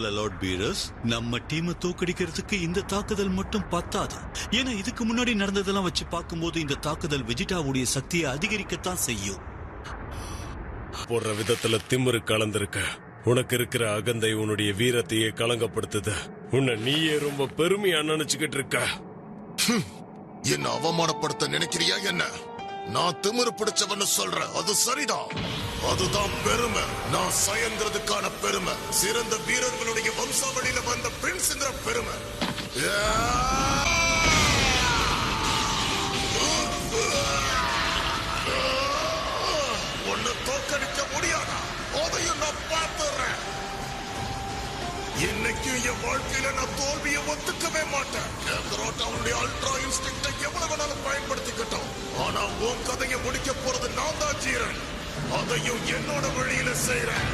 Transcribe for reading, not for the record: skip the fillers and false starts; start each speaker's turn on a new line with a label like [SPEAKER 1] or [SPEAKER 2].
[SPEAKER 1] பரவாயில்ல Lord Beerus, நம்ம டீமை தோக்கடிக்கிறதுக்கு இந்த தாக்குதல் மட்டும் பத்தாது. ஏன்னா இதுக்கு முன்னாடி நடந்ததெல்லாம் வச்சு பார்க்கும்போது இந்த தாக்குதல் வெஜிடாவுடைய சக்தியை அதிகரிக்கத்தான் செய்யும்.
[SPEAKER 2] போடுற விதத்துல திமிரு கலந்திருக்க. உனக்கு இருக்கிற அகந்தை உன்னுடைய வீரத்தையே களங்கப்படுத்துது. உன்னை நீயே ரொம்ப பெருமையா நினைச்சுக்கிட்டு இருக்க.
[SPEAKER 3] என்ன அவமானப்படுத்த நினைக்கிறியா என்ன? நான் திமிரு பிடிச்சவன்னு சொல்றேன், அது சரிதான். அதுதான் பெருமை. நான் சயங்கிறதுக்கான பெருமை, சிறந்த வீரர்களுடைய வம்சாவளியில வந்த பிரின்ஸ்ங்கிற பெருமை. உன்னை தோக்கடிக்க முடியாதா? அதையும் நான் பார்த்துறேன். என்னைக்கும் என் வாழ்க்கையில நான் தோல்வியை ஒத்துக்கவே மாட்டேன். அவனுடைய அல்ட்ரா இன்ஸ்டிங்க்டை எவ்வளவு வேணாலும் பயன்படுத்திக்கிட்டோம். ஆனா உன் கதையை முடிக்க போறது நான் தான் ஜீரன். அதையும் என்னோட வழியில செய்யறேன்.